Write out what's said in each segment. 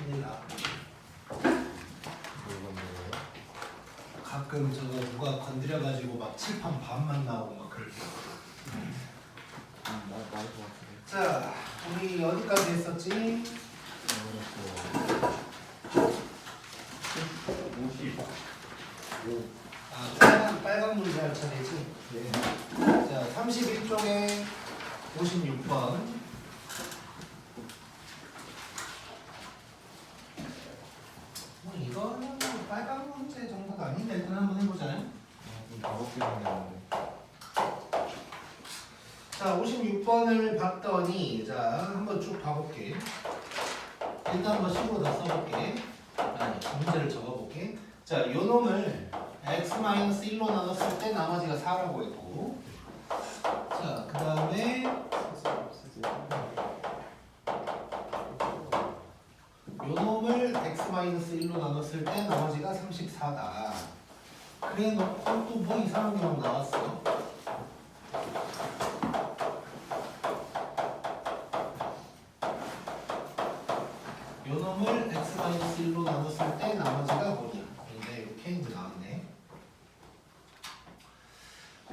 큰일 나. 가끔 저거 누가 건드려가지고 막 칠판 반만 나오고 막 그럴 때. 자, 우리 어디까지 했었지? 50. 아, 빨간 문제 할 차례지? 네. 자, 31쪽에 56번. 뭐 이거는 뭐 빨간 문제 정도가 아닌데 일단 한번 해보자요. 자, 56번을 봤더니 자, 한번 쭉 봐볼게. 일단 한번 식으로 다 써볼게. 아니, 문제를 적어볼게. 자, 요 놈을 x-1로 나눴을 때 나머지가 4라고 했고, 자, 그 다음에 요 놈을 x-1로 나눴을 때 나머지가 34다. 그래 놓고 또 뭐 이상한 게 막 나왔어. 요 놈을 x-1로 나눴을 때 나머지가 뭐냐. 근데 이렇게 이제 나왔네.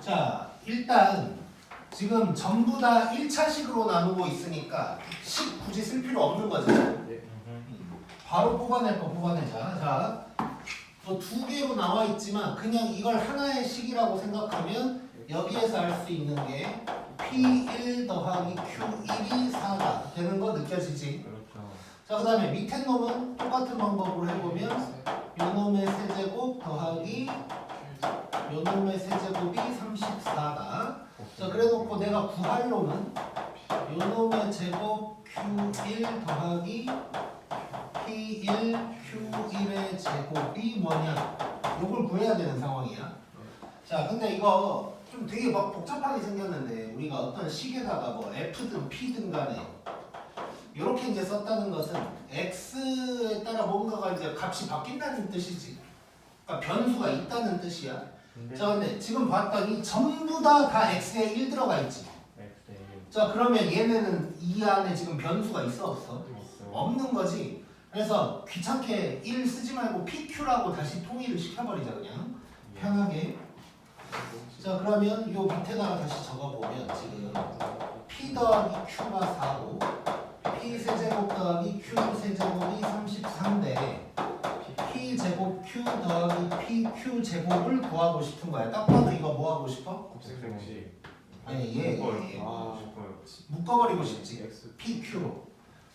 자, 일단 지금 전부 다 1차식으로 나누고 있으니까 식 굳이 쓸 필요 없는 거지. 바로 뽑아낼 거 뽑아내자. 자, 또 두 개로 나와 있지만 그냥 이걸 하나의 식이라고 생각하면 여기에서 알 수 있는 게 P1 더하기 Q1이 4다 되는 거 느껴지지? 그렇죠. 자, 그 다음에 밑에 놈은 똑같은 방법으로 해보면 요 놈의 세제곱 더하기 요 놈의 세제곱이 34다. 자, 그래 놓고 내가 구할 놈은 요 놈의 제곱 Q1 더하기 P1 Q1의 제곱이 뭐냐? 요걸 구해야 되는 상황이야. 자, 근데 이거 좀 되게 막 복잡하게 생겼는데 우리가 어떤 식에다가 뭐 F든 P든 간에 이렇게 이제 썼다는 것은 X에 따라 뭔가가 이제 값이 바뀐다는 뜻이지. 그러니까 변수가 있다는 뜻이야. 자, 근데 지금 봤더니 전부 다 X에 1 들어가 있지. 자, 그러면 얘네는 이 안에 지금 변수가 있어 없어? 없는 거지. 그래서 귀찮게 1 쓰지 말고 PQ라고 다시 통일을 시켜버리자 그냥 편하게. 자, 그러면 요 밑에다가 다시 적어보면 지금 P 더하기 Q가 4고 P 세제곱 더하기 Q 세제곱이 33인데 P 제곱 Q 더하기 PQ 제곱을 구하고 싶은 거야. 딱 봐도 이거 뭐 하고 싶어? 아니 얘 묶어버리고 싶지. PQ로.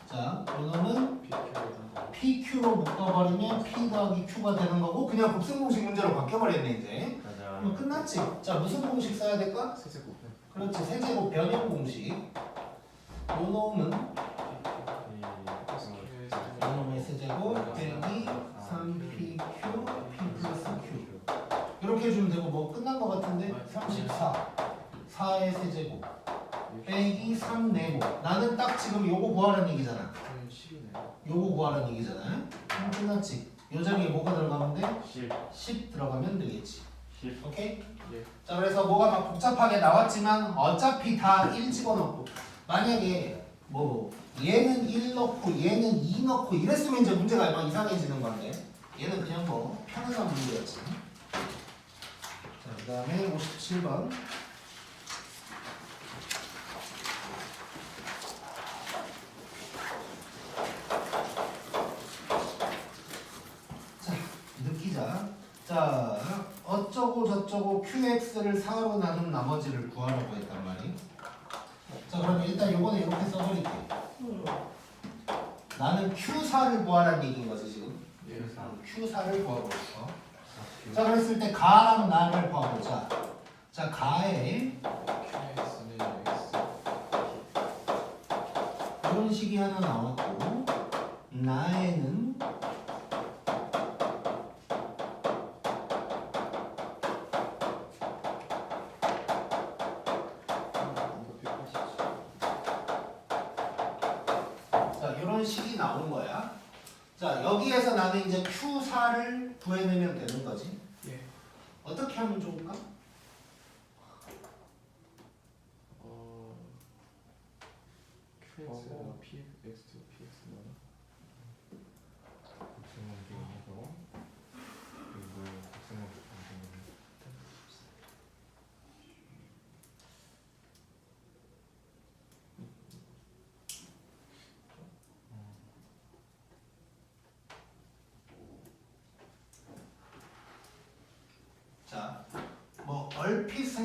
자, 그러면 PQ로 묶어버리면 P 더하기 Q가 되는 거고 그냥 곱셈공식 문제로 바뀌어버렸네 이제. 그럼 끝났지? 자, 무슨 공식 써야 될까? 그렇지, 세제곱 변형 공식. 요 놈은 요 놈의 세제곱 빼기 3PQ P 플러스 Q 이렇게 해주면 되고 뭐 끝난 거 같은데 34 4의 세제곱 빼기 3 내고 나는 딱 지금 요거 구하라는 얘기잖아. 요거 구하라는 얘기잖아. 끝났지? 요 자리에 뭐가 들어가면 돼? 10 들어가면 되겠지. 오케이? 자, 그래서 뭐가 막 복잡하게 나왔지만 어차피 다 1 집어넣고 만약에 뭐 얘는 1 넣고 얘는 2 넣고 이랬으면 이제 문제가 막 이상해지는 건데 얘는 그냥 뭐 편안한 문제였지. 자, 그 다음에 57번. 자, 어쩌고 저쩌고 QX를 4로 나눈 나머지를 구하라고 했단 말이에요. 자, 그럼 일단 요거는 이렇게 써버릴게. 나는 Q4를 구하라는 얘기인 거지 지금. Q4를 구하고 있어. 자, 그랬을 때 가랑 나를 구하보자. 자, 가에 이런 식이 하나 나왔고 나에는 식이 나온 거야. 자, 여기에서 나는 이제 Q4를 구해내면 되는 거지. 어떻게 하면 좋을까? QX가 PX, PX 뭐야?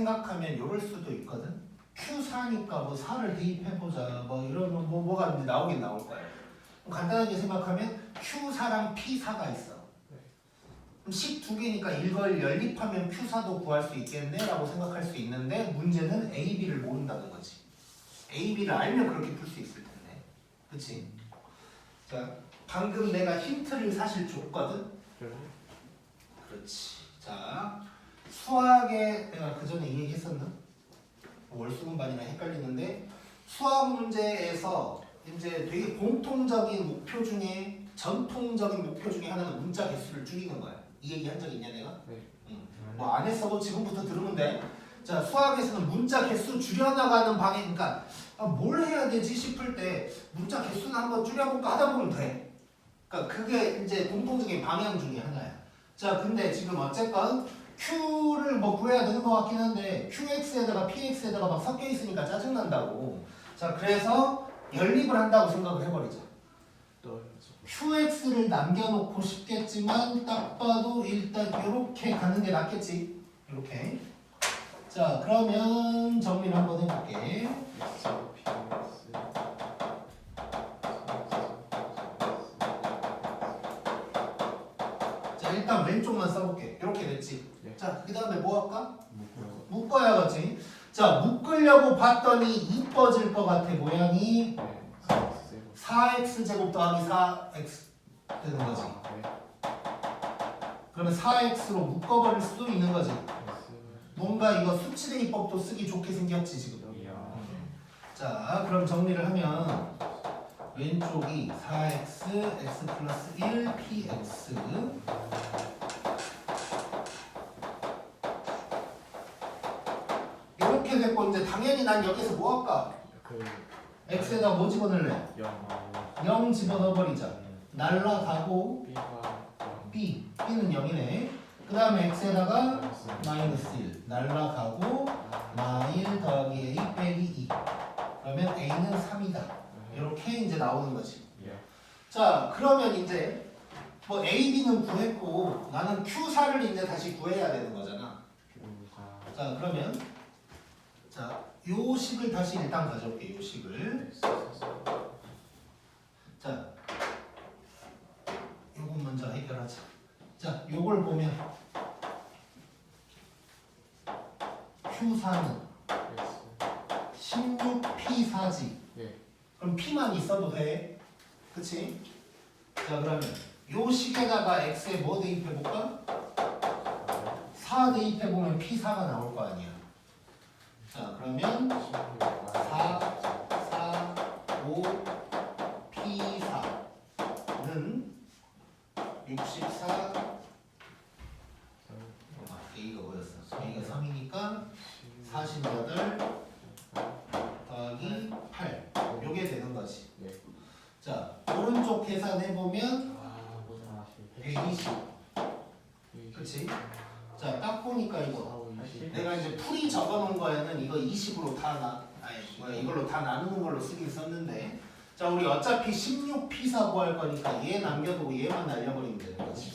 생각하면 이럴 수도 있거든. Q4니까 뭐 4를 대입해보자 뭐 이러면 뭐가 이제 나오긴 나올 거예요. 간단하게 생각하면 Q4랑 P4가 있어. 그럼 식 두 개니까 이걸 연립하면 Q4도 구할 수 있겠네 라고 생각할 수 있는데 문제는 A, B를 모른다는 거지. A, B를 알면 그렇게 풀 수 있을 텐데. 그치? 자, 방금 내가 힌트를 사실 줬거든? 그렇지. 자, 수학에 내가 그 전에 이 얘기 했었나? 월수금반이랑 헷갈리는데 수학 문제에서 이제 되게 공통적인 목표 중에 전통적인 목표 중에 하나는 문자 개수를 줄이는 거야. 이 얘기 한 적 있냐 내가? 네. 응. 뭐 안 했어도 지금부터 들으면 돼. 자, 수학에서는 문자 개수 줄여나가는 방향, 그러니까 뭘 해야 되지 싶을 때 문자 개수는 한번 줄여볼까 하다 보면 돼. 그러니까 그게 이제 공통적인 방향 중에 하나야. 자, 근데 지금 어쨌건 Q를 뭐 구해야 되는 것 같긴 한데 QX에다가 PX에다가 막 섞여 있으니까 짜증난다고. 자, 그래서 연립을 한다고 생각을 해버리자. QX를 남겨놓고 싶겠지만 딱 봐도 일단 이렇게 가는 게 낫겠지. 이렇게. 자, 그러면 정리를 한번 해볼게. 자, 일단 왼쪽만 써볼게. 이렇게 됐지. 네. 자, 그 다음에 뭐 할까? 묶어야겠지. 자, 묶으려고 봤더니 이뻐질 것 같아. 모양이 4x 제곱 더하기 4x 되는 거지. 그러면 4x로 묶어버릴 수도 있는 거지. 뭔가 이거 수치대입법도 쓰기 좋게 생겼지 지금. 자, 그럼 정리를 하면 왼쪽이 4x, x 플러스 1, px. 이렇게 됐고 이제 당연히 난 여기서 뭐 할까? x에다 뭐 집어넣을래? 0 집어넣어버리자. 날라가고 b는 0이네. 그 다음에 x에다가 마이너스 1 날라가고 마일 더하기 a 빼기 2 그러면 a는 3이다. 이렇게 이제 나오는 거지. 자, 그러면 이제 뭐 a, b는 구했고 나는 q4를 이제 다시 구해야 되는 거잖아. 자, 그러면 자, 요 식을 다시 일단 가져올게. 요 식을. 자, 요거 먼저 해결하자. 자, 요걸 보면 Q4는 16P4지. 그럼 P만 있어도 돼. 그치? 자, 그러면 요 식에다가 X에 뭐 대입해볼까? 4 대입해보면 P4가 나올 거 아니야. 자, 그러면 4, 4, 5, P4는 64 A가 뭐였어? A가 3이니까 48 더하기 8 요게 되는 거지. 자, 오른쪽 계산해보면 120 그치? 자, 딱 보니까 이거 내가 이제 풀이 적어놓은 거에는 이거 20으로 이걸로 다 나누는 걸로 쓰긴 썼는데 자, 우리 어차피 16P4 구할 거니까 얘 남겨두고 얘만 날려버리면 되는 거지.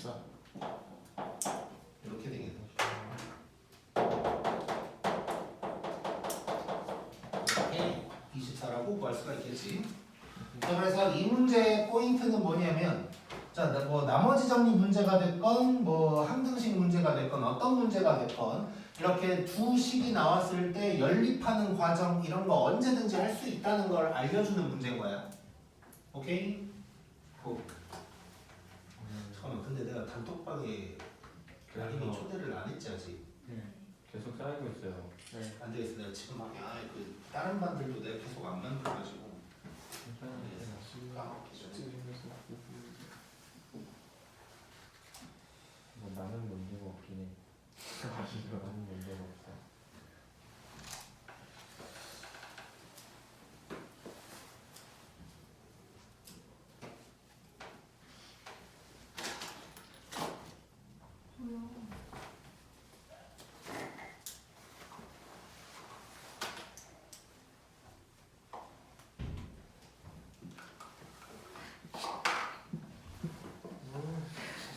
이렇게 되겠네. 이렇게 24라고 구할 수가 있겠지. 자, 그래서 이 문제의 포인트는 뭐냐면 자, 뭐 나머지 정리 문제가 됐건 뭐 항등식 문제가 됐건 어떤 문제가 됐건 이렇게 두 식이 나왔을 때 연립하는 과정 이런 거 언제든지 할 수 있다는 걸 알려주는 문제인 거야. 오케이? 고. 잠깐만, 근데 내가 단톡방에 나림이 초대를 안 했지 아직. 계속 쌓이고 있어요. 안 되겠어. 내가 지금 그 다른 반들도 내가 계속 안 만들어가지고 까먹기 전에. 뭐 나는 문제가 없긴 해. 나는 문제가 없어.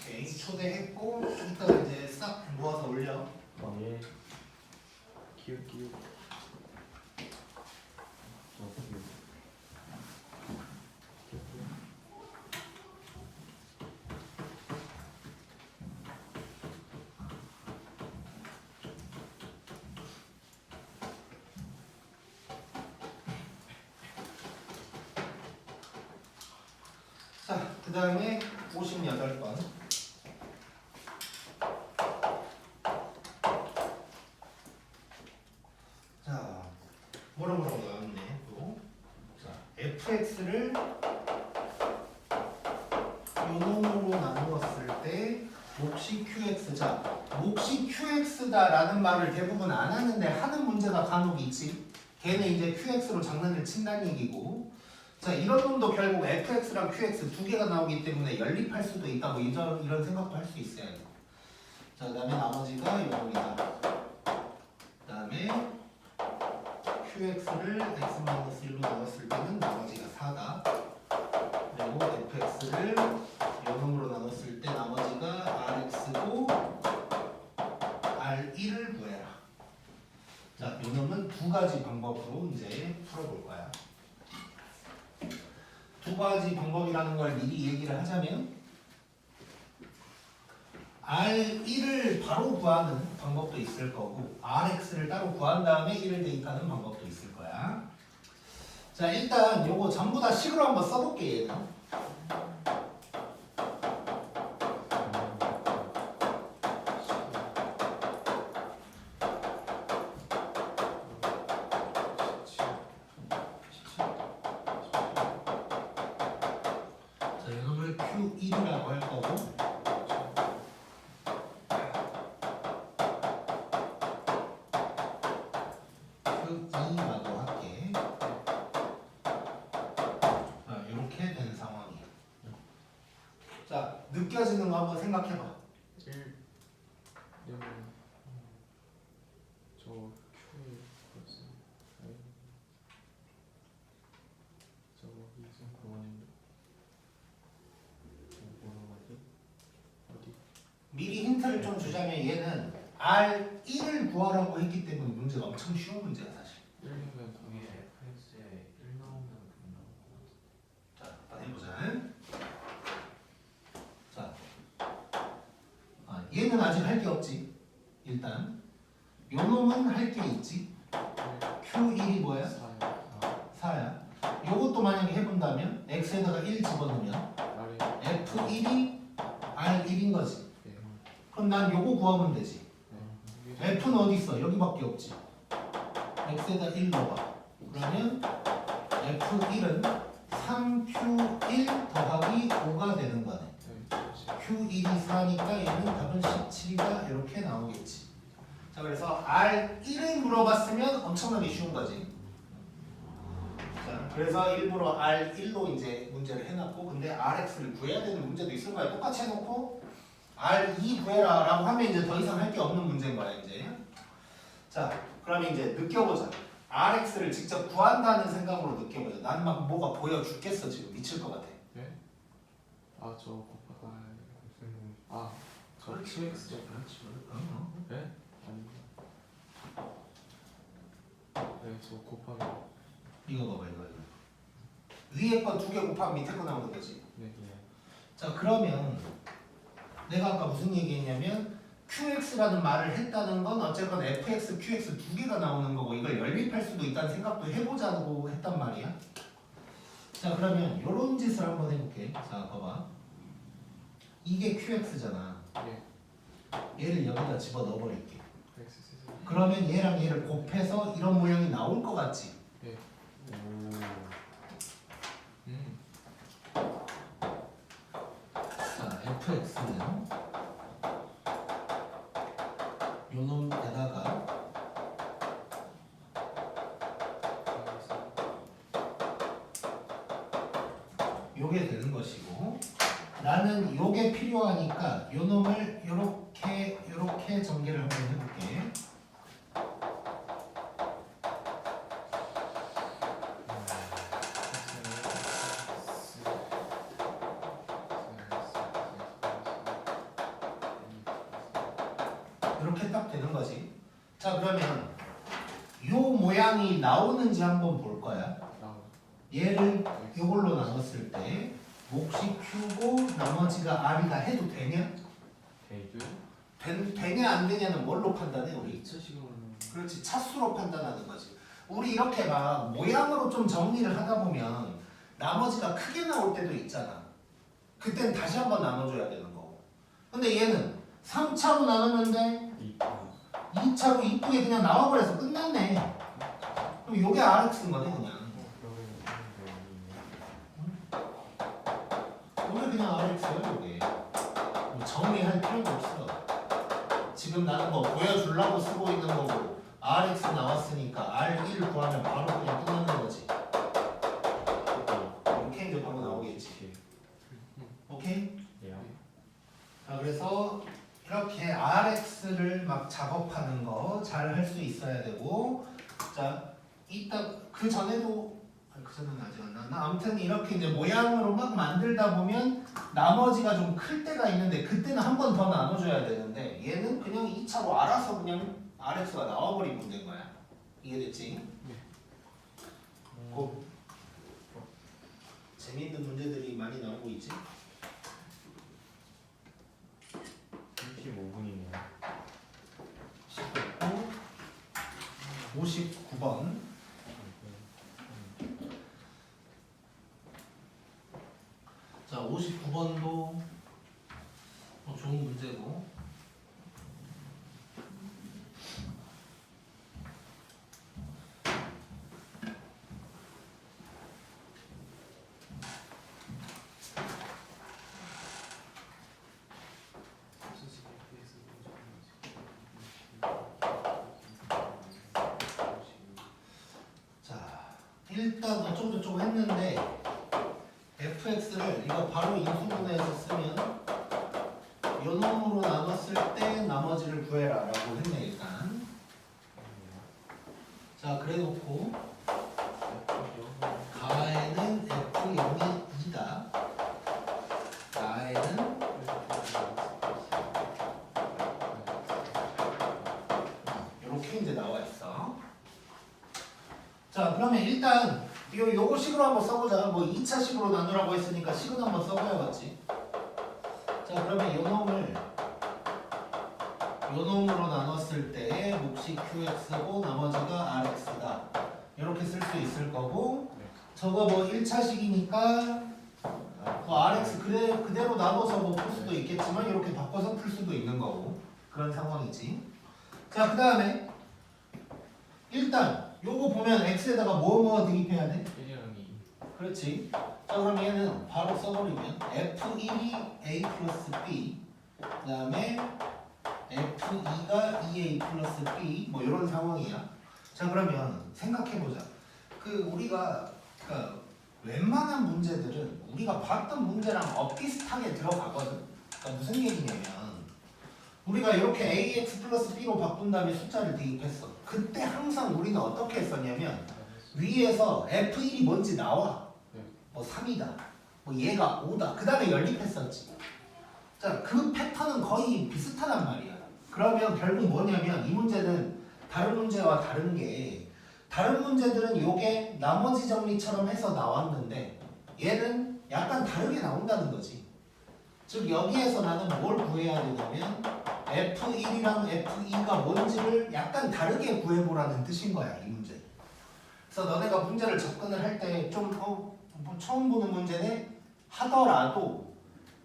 오케이, 초대했고 이따가 이제 싹 모아서 올려. 예. 기억 저 기억 자, 그 다음에 58번. 자, 뭐라고 나왔네, 또. 자, fx를 요놈으로 나누었을 때 몫이 qx. 자, 몫이 qx다라는 말을 대부분 안 하는데 하는 문제가 간혹 있지. 걔는 이제 qx로 장난을 친다는 얘기고. 자, 이런 놈도 결국 fx랑 qx 두 개가 나오기 때문에 연립할 수도 있다고 이런 생각도 할 수 있어요. 자, 그 다음에 나머지가 요놈이다. 그 다음에 qx를 x-1로 나눴을 때는 나머지가 4다. 그리고 fx를 요놈으로 나눴을 때 나머지가 rx고 r1을 구해라. 자, 요놈은 두 가지 방법으로 이제 풀어볼 거야. 두 가지 방법이라는 걸 미리 얘기를 하자면 R1을 바로 구하는 방법도 있을 거고 RX를 따로 구한 다음에 1을 대입하는 방법도 있을 거야. 자, 일단 요거 전부 다 식으로 한번 써볼게. 얘는 자, 이놈을 Q1이라고 할 거고 Q2라고 할게. 자, 이렇게 된 상황이야. 자, 느껴지는 거 한번 생각해봐. 1 저 Q에 벌써 저 이승 공원인데 뭐라고 하지? 어디? 미리 힌트를 좀 주자면 얘는 R1을 구하라고 했기 때문에 문제가 엄청 쉬운 문제야 사실. 1이면 이게 fx에 1 나오면 그냥 자, 한번 해보자. 자, 얘는 아직 할 게 없지. 일단 요 놈은 할 게 있지. Q1이 뭐야? 4요 4야. 요것도 만약에 해본다면 x에다가 1 집어넣으면 R에 F1이 R1인 거지. 네. 그럼 난 요거 구하면 되지. F는 어디 있어? 여기밖에 없지. x에다 1 넣어봐. 그러면 F1은 3Q1 더하기 5가 되는 거네. Q1이 4니까 얘는 답은 17이다. 이렇게 나오겠지. 자, 그래서 R1을 물어봤으면 엄청나게 쉬운 거지. 자, 그래서 일부러 R1로 이제 문제를 해놨고, 근데 RX를 구해야 되는 문제도 있을 거야. 똑같이 해놓고 R2 구해라 라고 하면 이제 더 이상 할 게 없는 문제인 거야, 이제. 자, 그러면 이제 느껴보자. RX를 직접 구한다는 생각으로 느껴보자. 난 막 뭐가 보여 죽겠어, 지금. 미칠 것 같아. 네? 아저 곱하기 아저 그렇지. QX죠? 네? 아닙니다. 네, 저 곱하기 이거 봐봐, 이거. 위에 거 두 개 곱하면 밑에 거 나오는 거지. 네. 자, 그러면 내가 아까 무슨 얘기했냐면 QX라는 말을 했다는 건 어쨌건 FX, QX 두 개가 나오는 거고 이걸 연립할 수도 있다는 생각도 해보자고 했단 말이야. 자, 그러면 요런 짓을 한번 해볼게. 자, 봐봐. 이게 QX잖아. 예. 얘를 여기다 집어 넣어버릴게. X 쓰세요. 그러면 얘랑 얘를 곱해서 이런 모양이 나올 것 같지? 예. 오. 자, FX는 요 놈에다가 요게 되는 것이고 나는 요게 필요하니까 요 놈을 요렇게 전개를 한번 해볼게. 이렇게 딱 되는 거지. 자, 그러면 요 모양이 나오는지 한번 볼 거야. 얘를 이걸로 나눴을 때 몫이 Q고 나머지가 R이다 해도 되냐? 대죠? 되냐 안 되냐는 뭘로 판단해 우리? 2차식으로 그렇지, 차수로 판단하는 거지. 우리 이렇게 막 모양으로 좀 정리를 하다 보면 나머지가 크게 나올 때도 있잖아. 그땐 다시 한번 나눠줘야 되는 거고. 근데 얘는 3차로 나눴는데 2차로 이쁘게 그냥 나와버려서 끝났네. 그럼 요게 RX인 거네 그냥. 요게 그냥 RX야 요게. 뭐 정리할 필요가 없어. 지금 나는 뭐 보여주려고 쓰고 있는 거고 RX 나왔으니까 R1 구하면 바로 그냥 끝나는 거지. 이렇게 이제 바로 나오겠지. 오케이? 자 그래서 이렇게 RX를 막 작업하는 거 잘 할 수 있어야 되고, 자 이따 그 전에도 그 전에는 아직 안 나왔나? 아무튼 이렇게 이제 모양으로 막 만들다 보면 나머지가 좀 클 때가 있는데 그때는 한 번 더 나눠줘야 되는데 얘는 그냥 2차로 알아서 그냥 RX가 나와버리면 된 거야. 이해됐지? 고. 재미있는 문제들이 많이 나오고 있지? 35분이네요. 59번. 자, 59번도 좋은 문제고. 일단 어쩌고저쩌고 했는데 fx를 이거 바로 인수분해해서 쓰면 요 놈으로 나눴을 때 나머지를 구해라 라고 했네 일단. 자 그래 놓고 가에는 f0이 2다. 나에는 이렇게 이제 나와 있어. 자 그러면 일단 요거 식으로 한번 써보자. 뭐 2차식으로 나누라고 했으니까 식은 한번 써봐야겠지. 자 그러면 요 놈으로 나눴을 때 몫이 QX고 나머지가 RX다. 이렇게 쓸 수 있을 거고, 저거 뭐 1차식이니까 뭐 RX 그대로 나눠서 뭐 풀 수도 있겠지만 이렇게 바꿔서 풀 수도 있는 거고 그런 상황이지. 자 그 다음에 일단 요거 보면 x에다가 뭐 대입해야 돼? 1이랑 2 그렇지. 자 그럼 얘는 바로 써버리면 f1이 a 플러스 b, 그 다음에 f2가 2a 플러스 b, 뭐 이런 상황이야. 자 그러면 생각해보자. 그 우리가 웬만한 문제들은 우리가 봤던 문제랑 엇비슷하게 들어가거든. 그러니까 무슨 얘기냐면 우리가 이렇게 ax 플러스 b로 바꾼 다음에 숫자를 대입했어. 그때 항상 우리는 어떻게 했었냐면 위에서 f1이 뭔지 나와. 뭐 3이다. 뭐 얘가 5다. 그 다음에 연립했었지. 자, 그 패턴은 거의 비슷하단 말이야. 그러면 결국 뭐냐면 이 문제는 다른 문제와 다른 게, 다른 문제들은 요게 나머지 정리처럼 해서 나왔는데 얘는 약간 다르게 나온다는 거지. 즉 여기에서 나는 뭘 구해야 되냐면 F1이랑 F2가 뭔지를 약간 다르게 구해보라는 뜻인 거야 이 문제. 그래서 너네가 문제를 접근을 할 때 좀 뭐 처음 보는 문제네 하더라도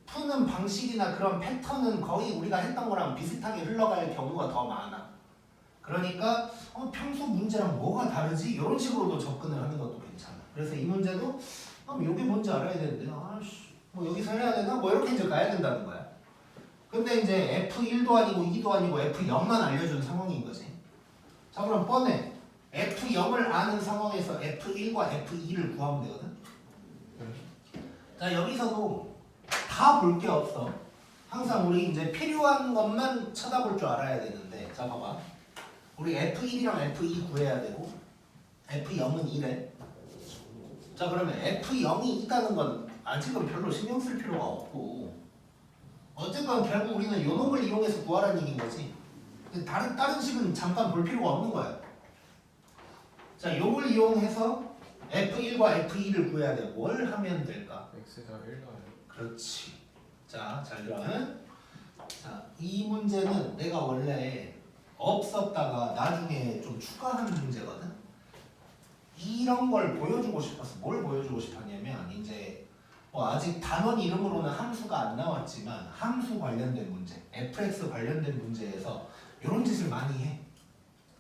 푸는 방식이나 그런 패턴은 거의 우리가 했던 거랑 비슷하게 흘러갈 경우가 더 많아. 그러니까 평소 문제랑 뭐가 다르지? 이런 식으로도 접근을 하는 것도 괜찮아. 그래서 이 문제도 이게 뭔지 알아야 되는데 뭐 여기서 해야 되나? 뭐 이렇게 이제 가야 된다는 거야. 근데 이제 F1도 아니고 2도 아니고 F0만 알려준 상황인 거지. 자 그럼 뻔해. F0을 아는 상황에서 F1과 F2를 구하면 되거든. 자 여기서도 다 볼 게 없어. 항상 우리 이제 필요한 것만 쳐다볼 줄 알아야 되는데, 자 봐봐. 우리 F1이랑 F2 구해야 되고 F0은 2래. 자 그러면 F0이 있다는 건 아직은 별로 신경 쓸 필요가 없고, 어쨌건 결국 우리는 요 놈을 이용해서 구하라는 얘기인 거지. 다른 식은 잠깐 볼 필요가 없는 거야. 자, 요걸 이용해서 F1과 F2를 구해야 돼. 뭘 하면 될까? x가 1 나와요. 그렇지. 자, 잘 들어. 자, 이 문제는 내가 원래 없었다가 나중에 좀 추가하는 문제거든. 이런 걸 보여주고 싶었어. 뭘 보여주고 싶었냐면 이제 뭐 아직 단원 이름으로는 함수가 안 나왔지만 함수 관련된 문제, fx 관련된 문제에서 이런 짓을 많이 해.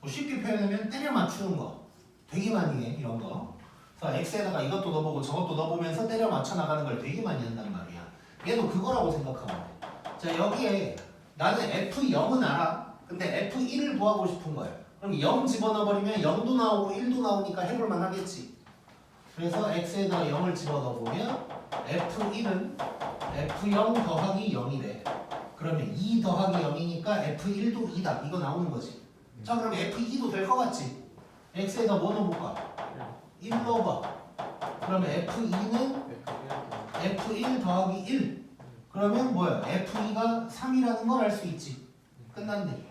뭐 쉽게 표현하면 때려 맞추는 거 되게 많이 해. 이런 거. 그래서 x에다가 이것도 넣어보고 저것도 넣어보면서 때려 맞춰 나가는 걸 되게 많이 한단 말이야. 얘도 그거라고 생각하면 돼. 자, 여기에 나는 f0은 알아. 근데 f1을 구하고 싶은 거야. 그럼 0 집어넣어버리면 0도 나오고 1도 나오니까 해볼만 하겠지. 그래서 x에다가 0을 집어넣어보면 f1은 f0 더하기 0이래. 그러면 2 더하기 0이니까 f1도 2다. 이거 나오는 거지. 자, 그럼 f2도 될 것 같지? x에다 뭐 넣어볼까? 1 넣어봐. 그러면 f2는 f1 더하기 1. 그러면 뭐야? f2가 3이라는 걸 알 수 있지. 끝났네.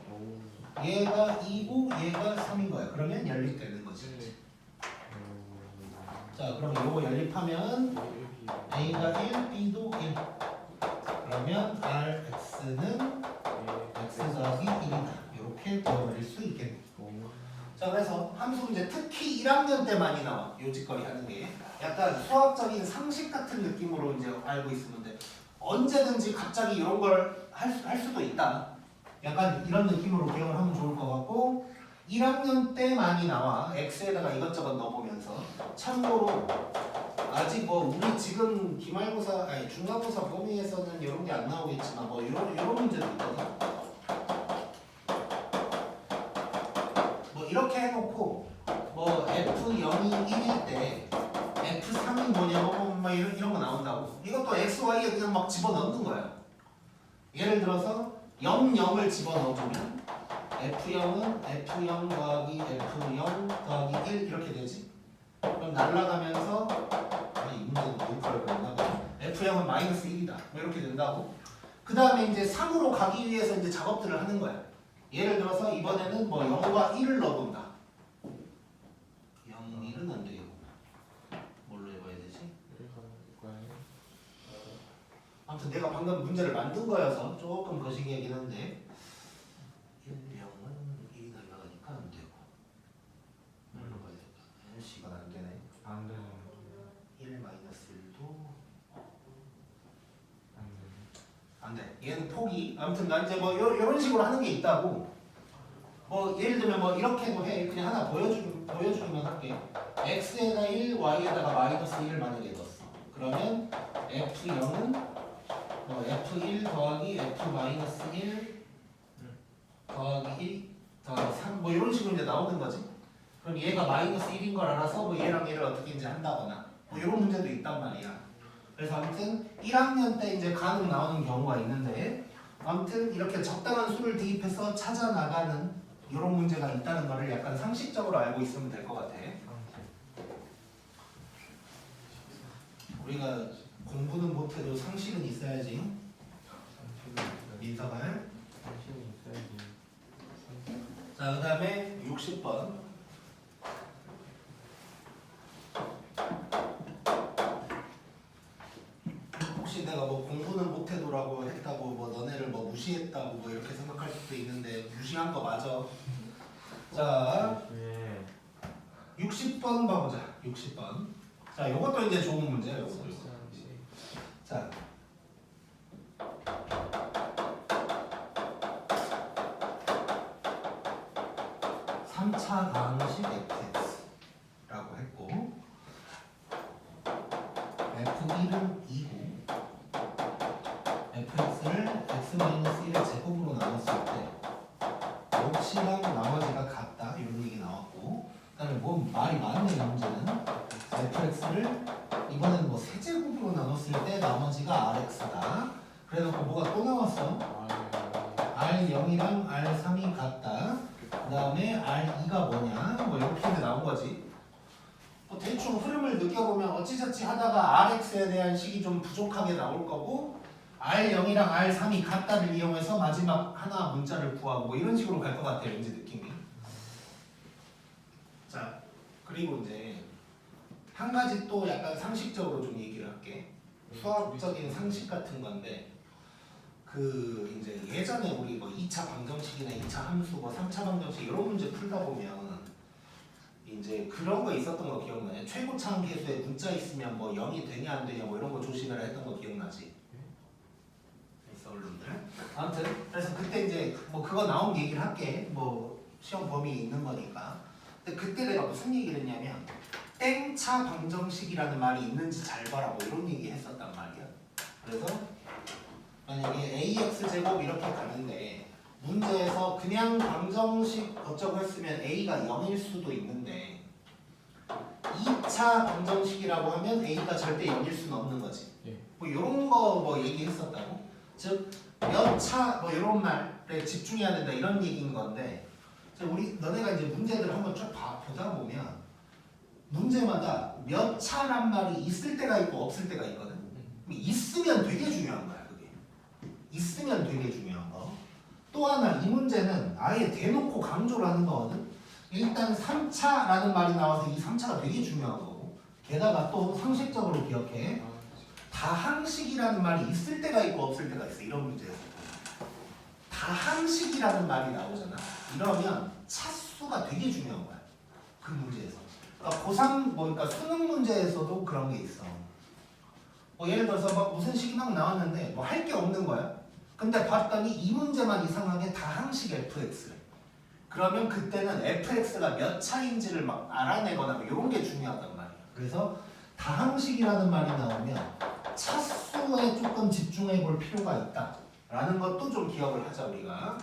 얘가 2고 얘가 3인 거야. 그러면 연립되는 거지. 자, 그럼 요거 연립하면 A가 1, B도 1. 그러면 RX는 X 더하기 1이다. 이렇게 되어버릴 수 있겠네. 자, 그래서 함수 문제 특히 1학년 때 많이 나와. 요 짓거리 하는 게. 약간 수학적인 상식 같은 느낌으로 이제 알고 있으면 돼. 언제든지 갑자기 이런 걸 할 수도 있다. 약간 이런 느낌으로 기억을 하면 좋을 것 같고 1학년 때 많이 나와. X에다가 이것저것 넣어보면서 참고로 아직 뭐 우리 지금 기말고사 아니 중간고사 범위에서는 이런 게 안 나오겠지만 뭐 이런 문제도 있거든. 뭐 이렇게 해놓고 뭐 F0이 1일 때 F3이 뭐냐고 뭐 이런 거 나온다고. 이것도 X, Y에 그냥 막 집어넣는 거야. 예를 들어서 0, 0을 집어넣어보면 F0은 F0 더하기 F0 더하기 1 이렇게 되지. 그럼 날라가면서 이 문제는 뭐를 그랬나 봐. F0은 마이너스 1이다. 뭐 이렇게 된다고. 그 다음에 이제 3으로 가기 위해서 이제 작업들을 하는 거야. 예를 들어서 이번에는 뭐 0과 1을 넣어본다. 0, 1은 안 되겠고. 뭘로 해봐야 되지? 아무튼 내가 방금 문제를 만든 거여서 조금 거시기하긴 한데 1, 0은 1이 날라가니까 안 되고 뭘로 가야 될까? C가 안 되네. 안 되는 1 마이너스 1도 안 안 돼. 돼. 얘는 포기. 아무튼 나 이제 뭐 이런 식으로 하는 게 있다고. 뭐 예를 들면 뭐 이렇게도 해. 그냥 하나 보여주기만 할게. x에다 1, y에다가 마이너스 1을 만약에 넣었어. 그러면 f0은 뭐 f1 더하기 f 마이너스 1 더하기 1 더하기 3 뭐 이런 식으로 이제 나오는 거지. 그럼 얘가 마이너스 1인 걸 알아서 뭐 얘랑 얘를 어떻게 이제 한다거나 뭐 이런 문제도 있단 말이야. 그래서 아무튼 1학년 때 이제 간혹 나오는 경우가 있는데 아무튼 이렇게 적당한 수를 대입해서 찾아 나가는 이런 문제가 있다는 거를 약간 상식적으로 알고 있으면 될 것 같아. 우리가 공부는 못해도 상식은 있어야지. 민서가. 상식이 있어야지. 자, 그 다음에 60번. 혹시 내가 뭐 공부는 못해도라고 했다고 뭐 너네를 뭐 무시했다고 뭐 이렇게 생각할 수도 있는데 무시한 거 맞아. 자, 60번 봐보자. 60번. 자, 요것도 이제 좋은 문제야. 요것도. 자, (3차) 방식 fx라고 했고 f1은 2고 fx를 x-1의 제곱으로 나눴을 때 몫이랑 나머지가 같다 이런 얘기 나왔고 그다음에 뭐 말이 많네 이 문제는 fx를 이번엔 뭐 세제곱으로 나눴을 때 나머지가 rx다. 그래놓고 뭐가 또 나왔어? R0이랑 R3이 같다. 그 다음에 R2가 뭐냐? 뭐 이렇게 이제 나온 거지. 뭐 대충 흐름을 느껴보면 어찌저찌 하다가 RX에 대한 식이 좀 부족하게 나올 거고 R0이랑 R3이 같다를 이용해서 마지막 하나 문자를 구하고 뭐 이런 식으로 갈 것 같아요. 왠지 느낌이. 자, 그리고 이제 한 가지 또 약간 상식적으로 좀 얘기를 할게. 수학적인 상식 같은 건데 그 이제 예전에 우리 뭐 2차 방정식이나 2차 함수, 뭐 3차 방정식 이런 문제 풀다 보면 이제 그런 거 있었던 거 기억나요? 최고차항 계수에 문자 있으면 뭐 0이 되냐 안 되냐 뭐 이런 거 조심해라 했던 거 기억나지? 있어 얼른들. 아무튼 그래서 그때 이제 뭐 그거 나온 얘기를 할게. 뭐 시험 범위 있는 거니까. 근데 그때 내가 무슨 얘기를 했냐면 땡차 방정식이라는 말이 있는지 잘 봐라 뭐 이런 얘기 했었단 말이야. 그래서 만약에 ax 제곱 이렇게 가는데 문제에서 그냥 방정식 어쩌고 했으면 a가 0일 수도 있는데 2차 방정식이라고 하면 a가 절대 0일 수는 없는 거지. 예. 뭐 이런 거 뭐 얘기했었다고. 즉 몇 차 뭐 이런 말에 집중해야 된다 이런 얘기인 건데 우리 너네가 이제 문제들 한번 쭉 보다 보면 문제마다 몇 차란 말이 있을 때가 있고 없을 때가 있거든. 있으면 되게 중요한 거야 그게. 있으면 되게 중요한 거. 또 하나 이 문제는 아예 대놓고 강조를 하는 거거든. 일단 3차라는 말이 나와서 이 3차가 되게 중요한 거고 게다가 또 상식적으로 기억해. 다항식이라는 말이 있을 때가 있고 없을 때가 있어. 이런 문제에서 다항식이라는 말이 나오잖아. 이러면 차수가 되게 중요한 거야 그 문제에서. 그러니까 고3 뭐 그러니까 수능 문제에서도 그런 게 있어. 뭐 예를 들어서 막 무슨 식이 막 나왔는데 뭐 할 게 없는 거야. 근데 봤더니 이 문제만 이상하게 다항식 fx. 그러면 그때는 fx가 몇 차인지를 막 알아내거나 뭐 이런 게 중요하단 말이야. 그래서 다항식이라는 말이 나오면 차수에 조금 집중해 볼 필요가 있다라는 것도 좀 기억을 하자 우리가.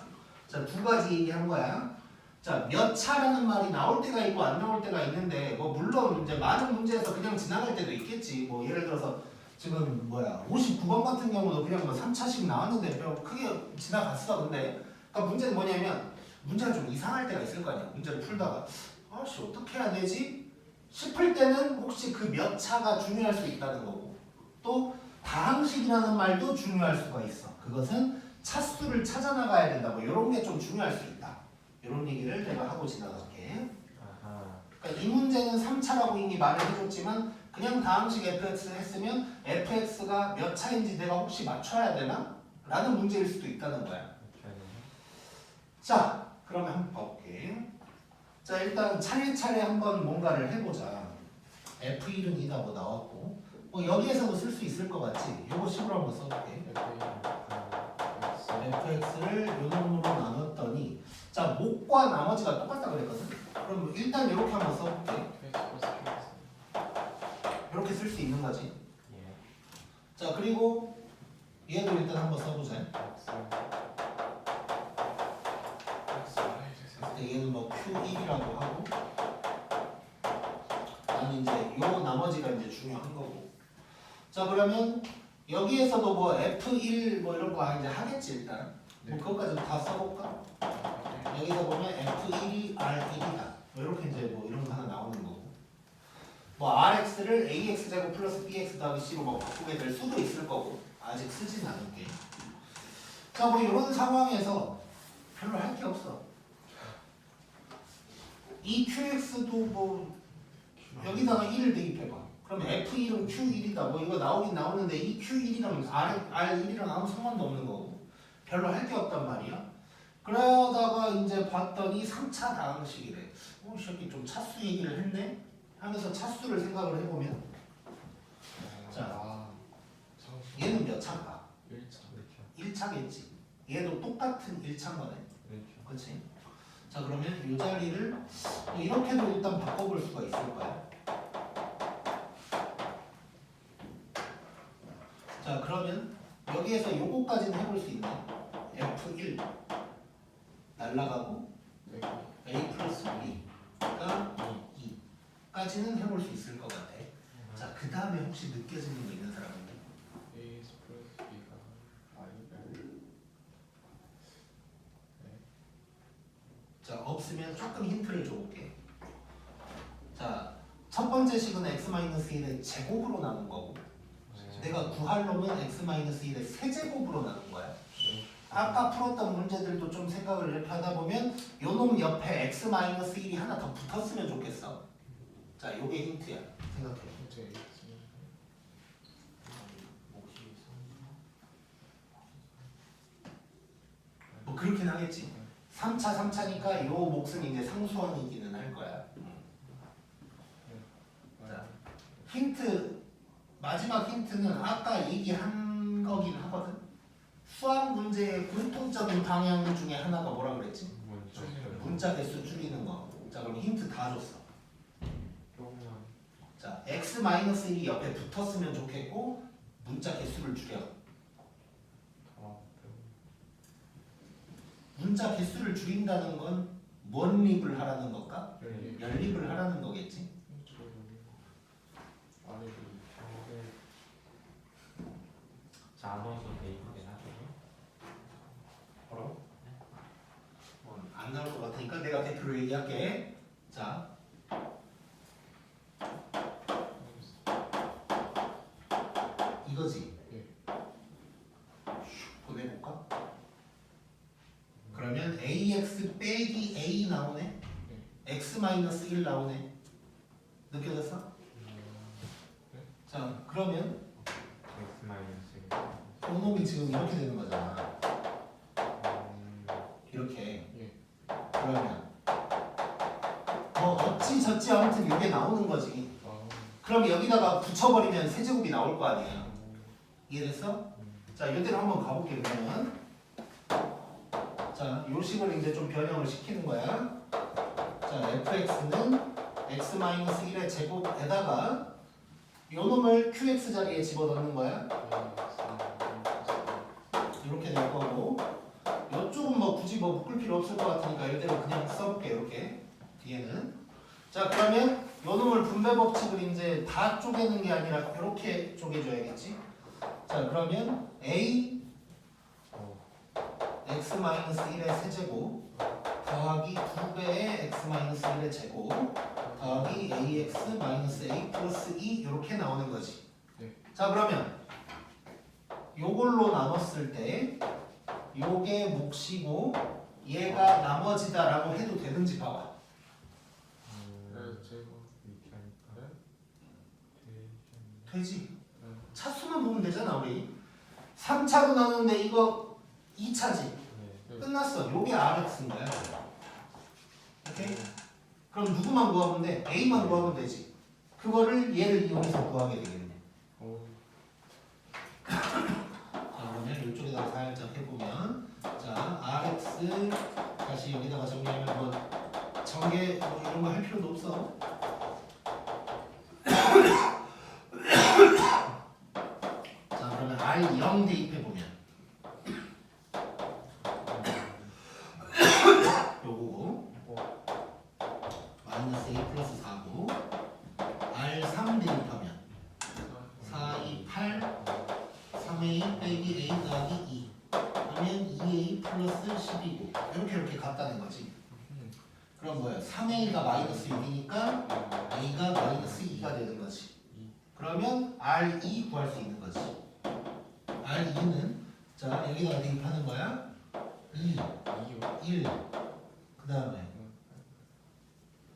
자, 두 가지 얘기한 거야. 자, 몇 차라는 말이 나올 때가 있고 안 나올 때가 있는데 뭐 물론 이제 많은 문제에서 그냥 지나갈 때도 있겠지. 뭐 예를 들어서 지금 59번 같은 경우도 그냥 뭐 3차씩 나왔는데 별 크게 지나갔어. 근데 그러니까 문제는 뭐냐면 문제가 좀 이상할 때가 있을 거 아니야. 문제를 풀다가 아씨 어떻게 해야 되지? 싶을 때는 혹시 그 몇 차가 중요할 수 있다는 거고 또 다항식이라는 말도 중요할 수가 있어. 그것은 차수를 찾아 나가야 된다. 뭐 이런 게 좀 중요할 수 있다. 이런 얘기를 내가 하고 지나갈게. 아하. 그러니까 이 문제는 3차라고 이미 말을 해줬지만 그냥 다항식 fx 했으면 fx가 몇 차인지 내가 혹시 맞춰야 되나? 라는 문제일 수도 있다는 거야. 자, 그러면 한번 봐볼게. 자, 일단 차례차례 한번 뭔가를 해보자. f1은 이다 뭐 나왔고 뭐 여기에서도 쓸 수 있을 것 같지? 요거 식으로 한번 써볼게. fx를 요 놈으로 나눴더니 자, 목과 나머지가 똑같다 그랬거든? 그럼 일단 이렇게 한번 써볼게. 이렇게 쓸 수 있는 거지. 예. 자, 그리고 얘도 일단 한번 써보자. 얘는 뭐 Q1이라고 하고 나는 이제 요 나머지가 이제 중요한 거고. 자, 그러면 여기에서도 뭐 F1 뭐 이런 거 이제 하겠지 일단. 뭐 그것까지 다 써볼까? 여기서 보면 F1이 R1이다. 뭐 이렇게 이제 뭐 이런 거 하나 나오는 거고. 뭐 RX를 AX 제곱 플러스 BX 더하기 C로 뭐 바꾸게 될 수도 있을 거고 아직 쓰진 않을게. 자, 뭐 이런 상황에서 별로 할 게 없어. 이 QX도 뭐 여기다가 1을 대입해봐. 그럼 F1은 Q1이다. 뭐 이거 나오긴 나오는데 이 Q1이랑 R1이랑 아무 상관도 없는 거고 별로 할 게 없단 말이야. 그러다가 이제 봤더니 3차 다항식이래. 이 새끼 좀 차수 얘기를 했네? 하면서 차수를 생각을 해보면 자, 얘는 몇 차인가? 1차겠지. 얘도 똑같은 1차인 거네. 그렇지? 자, 그러면 이 자리를 이렇게도 일단 바꿔볼 수가 있을 거야. 자, 그러면 여기에서 요거까지는 해볼 수 있네. F1 날라가고 A 플러스 B가 2까지는 해볼 수 있을 것 같아. 자, 그 다음에 혹시 느껴지는 거 있는 사람인데? 자, 없으면 조금 힌트를 줘볼게. 자, 첫 번째 식은 x-1의 제곱으로 나눈 거고 내가 구할 놈은 x-1의 세제곱으로 나눈 거야. 아까 풀었던 문제들도 좀 생각을 이렇게 하다 보면 요 놈 옆에 x-1이 하나 더 붙었으면 좋겠어. 자, 요게 힌트야. 생각해. 힌트 X. 몫이 뭐 그렇긴 하겠지. 3차니까 요 몫은 이제 상수항이기는 할 거야. 자, 힌트 마지막 힌트는 아까 얘기한 거긴 하거든. 수학 문제의 공통적인 방향 중에 하나가 뭐라 그랬지? 문자 개수 줄이는 거. 자, 그럼 힌트 다 줬어. 조금만. 자, x-1이 옆에 붙었으면 좋겠고 문자 개수를 줄여. 문자 개수를 줄인다는 건 뭔 립을 하라는 걸까? 연립을 하라는 거겠지. 아니 자원수 대입되긴 하죠. 뭐라고? 안 나올 것 같으니까 내가 대표로 얘기할게. 자, 이거지. 보내볼까? 그러면 ax 빼기 a 나오네. x-1 나오네. 느껴졌어? 자, 그러면 X 마이너스. 놈이 지금 이렇게 되는 거잖아. 이렇게. 그러면 뭐 어찌 저찌 아무튼 이게 나오는 거지. 그럼 여기다가 붙여버리면 세제곱이 나올 거 아니야. 이해됐어? 자, 이대로 한번 가볼게. 그러면 자, 요 식을 이제 좀 변형을 시키는 거야. 자, fx는 x-1의 제곱에다가 요 놈을 qx 자리에 집어넣는 거야. 이렇게 될 거고, 이쪽은 뭐 굳이 뭐 묶을 필요 없을 것 같으니까 이대로 그냥 써볼게. 이렇게 뒤에는. 자, 그러면 요 놈을 분배 법칙을 이제 다 쪼개는 게 아니라 이렇게 쪼개줘야겠지. 자, 그러면 a x-1의 세제곱 더하기 2배의 x-1의 제곱 더하기 ax-a 플러스 2 이렇게 나오는 거지. 자, 그러면 요걸로 나눴을 때 요게 몫이고 얘가 나머지다라고 해도 되는지 봐봐. 되지. 차수만 보면 되잖아. 우리 3차로 나누는데 이거 2차지. 끝났어. 요게 RX인 거야. 오케이? 그럼 누구만 구하면 돼? A만 구하면 되지. 그거를 얘를 이용해서 구하게 되겠네. 자, 그러면 이쪽에다가 살짝 해보면, 자, RX 다시 여기다가 정리하면 뭐 전개 뭐 이런 거 할 필요도 없어. 자, 그러면 R0 대입해 보면 요거고 마이너스 A 플러스 4고 R3 대입하면 4, 2, 8 3A 빼기 A 더하기 2 그러면 2A 플러스 10이고 이렇게 갔다는 거지. 그럼 뭐야? 3A가 마이너스 6이니까 A가 마이너스 2가 되는 거지. 그러면 R2 구할 수 있는 거지. R2는 자 여기다가 대입하는 거야. 2, 1 그 다음에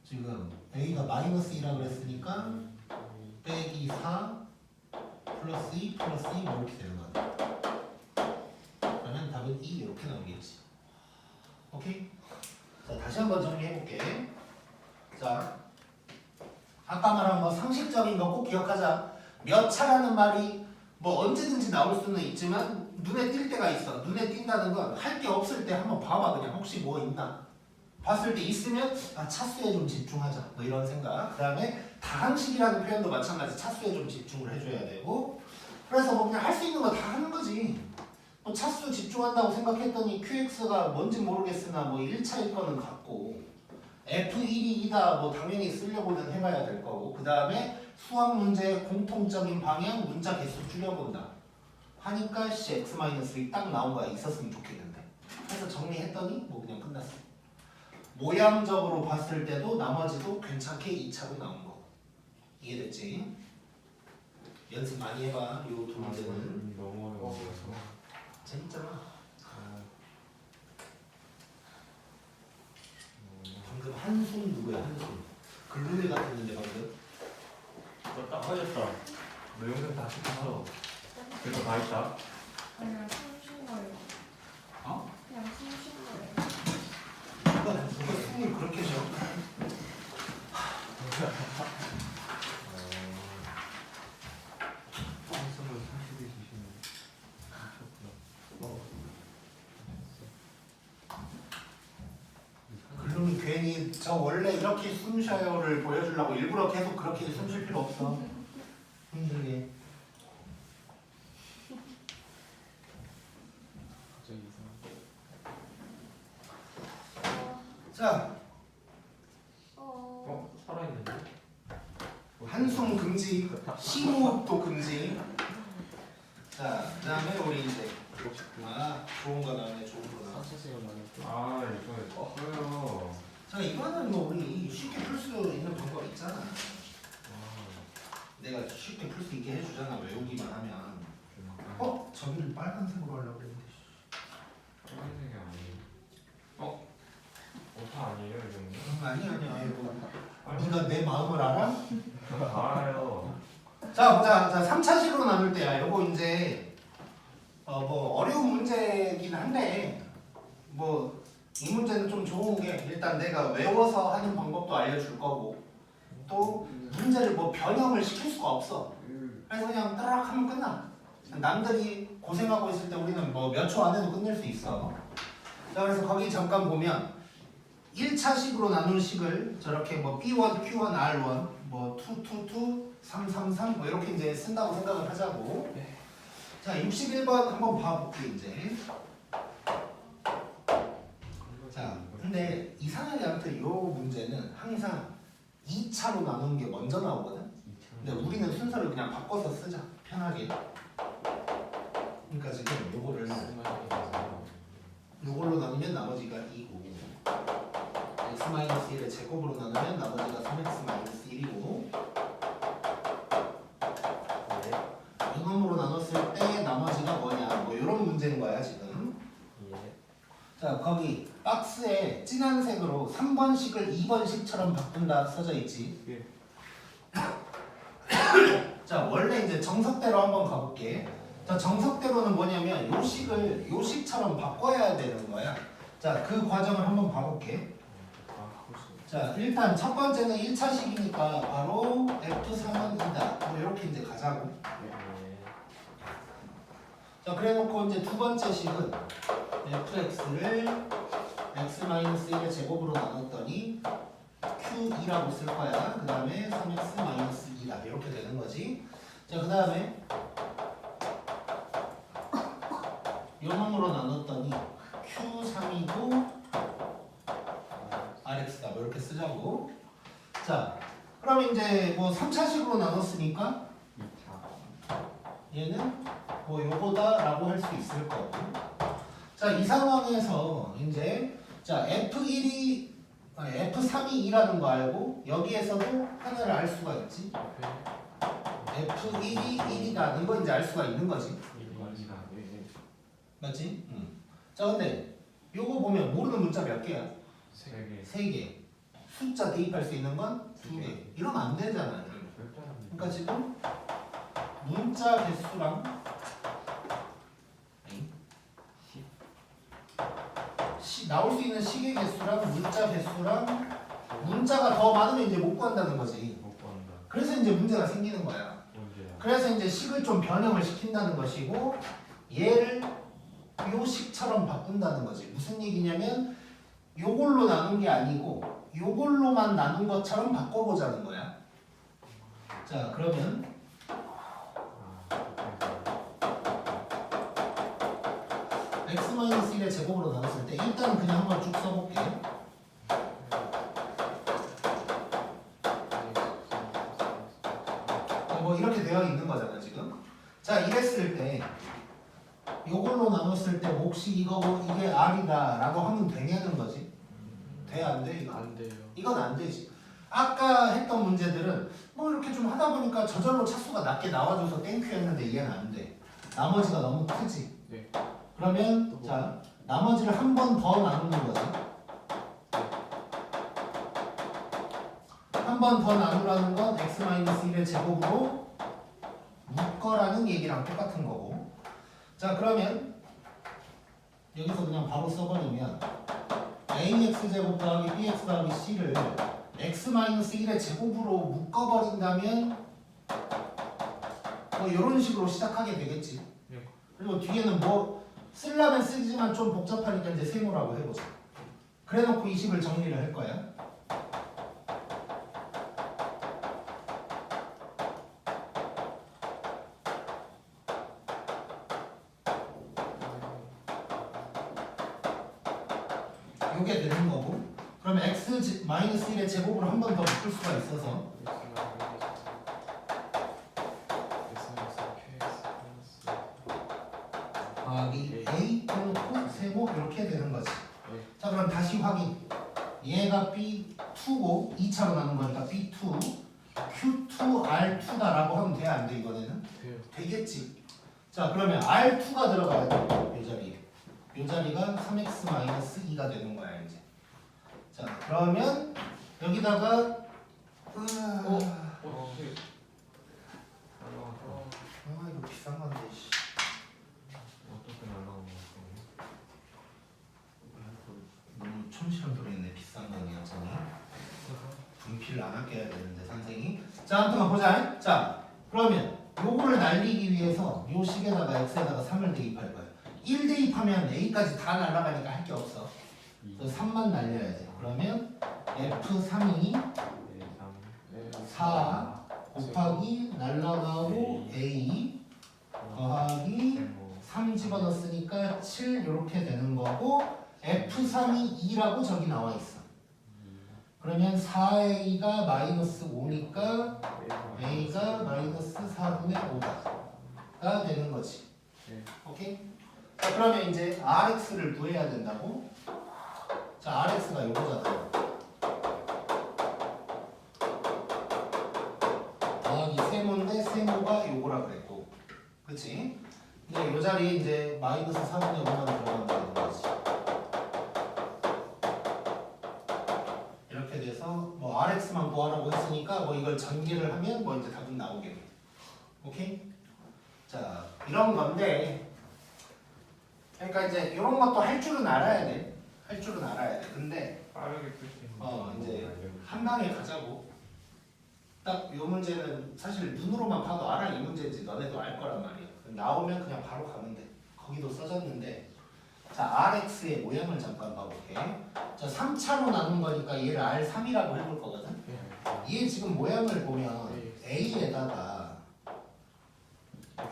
지금 A가 마이너스 2라 그랬으니까 빼기 4 플러스 2 플러스 2 이렇게 되는 거야. 그러면 답은 2 이렇게 나오겠지. 오케이? 자, 다시 한번 정리해볼게. 자, 아까 말한 거 상식적인 거 꼭 기억하자. 몇 차라는 말이 뭐 언제든지 나올 수는 있지만 눈에 띌 때가 있어. 눈에 띈다는 건 할 게 없을 때 한번 봐봐. 그냥 혹시 뭐 있나. 봤을 때 있으면 아, 차수에 좀 집중하자. 뭐 이런 생각. 그 다음에 다항식이라는 표현도 마찬가지. 차수에 좀 집중을 해줘야 되고. 그래서 뭐 그냥 할 수 있는 거 다 하는 거지. 뭐 차수 집중한다고 생각했더니 QX가 뭔지 모르겠으나 뭐 1차일 거는 같고 F1이 2다 뭐 당연히 쓰려고는 해봐야 될 거고 그 다음에 수학 문제의 공통적인 방향 문자 개수 줄여본다 하니까 X-1이 딱 나온 거야. 있었으면 좋겠는데 그래서 정리했더니 뭐 그냥 끝났어. 모양적으로 봤을 때도 나머지도 괜찮게 2차로 나온 거 이해됐지? 연습 많이 해봐. 요 두 문제는 너무 어려워서. 재밌잖아. 방금 한숨 누구야? 한숨 글루에 갔었는데 방금 뭐야? 그냥 숨쉰 거예요. 어? 그냥 숨쉰 거예요. 누가 숨을 그렇게 쉬어? 한숨을 사시게 주시는 미쳤구나. 그러면 괜히 저 원래 이렇게 숨 쉬어요를 보여주려고 일부러 계속 그렇게 숨 쉴 필요 없어. 힘들게. 갑자기 이상한데. 자, 살아있는데? 한숨 금지, 심호흡도 금지. 자, 그다음에 우리 이제 좋은 거 나오네, 좋은 거 나오네. 산책을 많이 또. 아 이거 써요. 자, 이거는 뭐 우리 쉽게 풀 수 있는 방법 있잖아. 내가 쉽게 풀 수 있게 해주잖아, 외우기만 하면. 저기를 빨간색으로 하려고 했는데. 빨간색이 아니에요. 오타 아니에요 이 정도? 아니야. 네가 내 마음을 알아? 알아요. 자, 보자. 자, 3차식으로 나눌 때야. 요거 이제 뭐 어려운 문제긴 한데 뭐 이 문제는 좀 좋은 게 일단 내가 외워서 하는 방법도 알려줄 거고 또 문제를 뭐 변형을 시킬 수가 없어. 그래서 그냥 따락 하면 끝나. 남들이 고생하고 있을 때 우리는 뭐 몇 초 안에도 끝낼 수 있어. 자, 그래서 거기 잠깐 보면 1차식으로 나눈 식을 저렇게 뭐 B1, Q1, R1, 뭐 2, 2, 2, 3, 3, 3 뭐 이렇게 이제 쓴다고 생각을 하자고. 자, 61번 한번 봐볼게 이제. 자, 근데 이상하게 아무튼 이 문제는 항상 2차로 나누는 게 먼저 나오거든. 근데 우리는 순서를 그냥 바꿔서 쓰자. 편하게. 그러니까 지금 요걸로 나누면 나머지가 2고 x-1의 제곱으로 나누면 나머지가 3x-1이고 이놈으로 나눴을 때 나머지가 뭐냐 뭐 이런 문제인 거야 지금. 자, 거기 박스에 진한 색으로 3번식을 2번식처럼 바꾼다 써져 있지. 자, 원래 이제 정석대로 한번 가볼게. 자, 정석대로는 뭐냐면 요 식을 요 식처럼 바꿔야 되는 거야. 자, 그 과정을 한번 봐볼게. 자, 일단 첫 번째는 1차식이니까 바로 F3은 2다. 뭐 이렇게 이제 가자고. 자, 그래 놓고 이제 두 번째 식은 fx를 x-1의 제곱으로 나눴더니 q2라고 쓸 거야. 그 다음에 3x-2다. 이렇게 되는 거지. 자, 그 다음에 요놈으로 나눴더니 q3이고 rx다. 뭐 이렇게 쓰자고. 자, 그럼 이제 뭐 3차식으로 나눴으니까 얘는 뭐 요거다라고 할 수 있을 거고. 자, 이 상황에서 이제 자 F1이 F3이 2라는 거 알고 여기에서도 하나를 알 수가 있지. F1이 1이라는 거 이제 알 수가 있는 거지. 맞지? 응. 자, 근데 요거 보면 모르는 문자 몇 개야? 3개. 3개. 숫자 대입할 수 있는 건 2개. 이러면 안 되잖아. 그러니까 지금 문자 개수랑 나올 수 있는 식의 개수랑 문자 개수랑 문자가 더 많으면 이제 못 구한다는 거지. 못 구한다. 그래서 이제 문제가 생기는 거야. 문제야. 그래서 이제 식을 좀 변형을 시킨다는 것이고 얘를 요 식처럼 바꾼다는 거지. 무슨 얘기냐면 요걸로 나눈 게 아니고 요걸로만 나눈 것처럼 바꿔보자는 거야. 자, 그러면 x-1의 제곱으로 나눴을 때 일단 그냥 한번 쭉 써볼게. 뭐 이렇게 되어 있는 거잖아 지금. 자, 이랬을 때 요걸로 나눴을 때 몫이 이거고 이게 r이다 라고 하면 되냐는 거지. 돼? 안 돼? 이거? 안 돼요. 이건 안 되지. 아까 했던 문제들은 뭐 이렇게 좀 하다 보니까 저절로 차수가 낮게 나와줘서 땡큐였는데 얘는 안 돼. 나머지가 너무 크지. 네. 그러면 자 나머지를 한 번 더 나누는 거지. 한 번 더 나누라는 건 x-1의 제곱으로 묶어라는 얘기랑 똑같은 거고. 자 그러면 여기서 그냥 바로 써버리면 ax제곱 더하기 bx 더하기 c를 x-1의 제곱으로 묶어버린다면 뭐 이런 식으로 시작하게 되겠지. 네. 그리고 뒤에는 뭐 쓰려면 쓰지만 좀 복잡하니까 이제 세모라고 해보자. 그래놓고 이 식을 정리를 할 거야. 요게 되는 거고, 그러면 x-1의 제곱으로 한 번 더 묶을 수가 있어서 이 a 또는 세모 이렇게 되는 거지. 자 그럼 다시 확인. 얘가 B2고 2차로 나눈 거니까 B2 Q2R2다라고 하면 돼 안 돼 이번에는? 되겠지. 자 그러면 R2가 들어가야 돼. 이 자리에. 이 자리가 3x-2가 되는 거야 이제. 자 그러면 여기다가 아 이거 비싼 건데 씨. 어떻게 날라온 거야? 너무 촌스러운 소리네. 비싼 거냐 전에. 분필 안 아껴야 되는데 선생이. 자 아무튼 보자. 자 그러면 요거를 날리기 위해서 요 식에다가 x에다가 3을 대입할 거야. 1 대입하면 a까지 다 날아가니까 할 게 없어. 그래서 3만 날려야지. 그러면 f3이 4 곱하기 날라가고 a 더하기 3 집어넣었으니까 7 이렇게 되는 거고 f3이 2라고 저기 나와 있어. 그러면 4a가 마이너스 5니까 a가 마이너스 4분의 5가 되는 거지. 오케이? 자 그러면 이제 rx를 구해야 된다고. 자 rx가 요거잖아. 더하기 세모인데 세모가 요거라 그랬고, 그치? 근데 요 자리에 이제 마이너스 4분의 5만 들어가면 되는 거지. 이렇게 돼서 뭐 rx만 구하라고 했으니까 뭐 이걸 전개를 하면 뭐 이제 답은 나오겠네. 오케이? 자 이런 건데, 그러니까 이제 이런 것도 할 줄은 알아야 돼. 할 줄은 알아야 돼. 근데 빠르게 풀 수 있는 이제 한 방에 가자고. 딱 이 문제는 사실 눈으로만 봐도 알아. 이 문제인지 너네도 알 거란 말이야. 나오면 그냥 바로 가면 돼. 거기도 써졌는데. 자 rx의 모양을 잠깐 봐볼게. 자 3차로 나눈 거니까 얘를 r3이라고 해볼 거거든. 얘 지금 모양을 보면 a에다가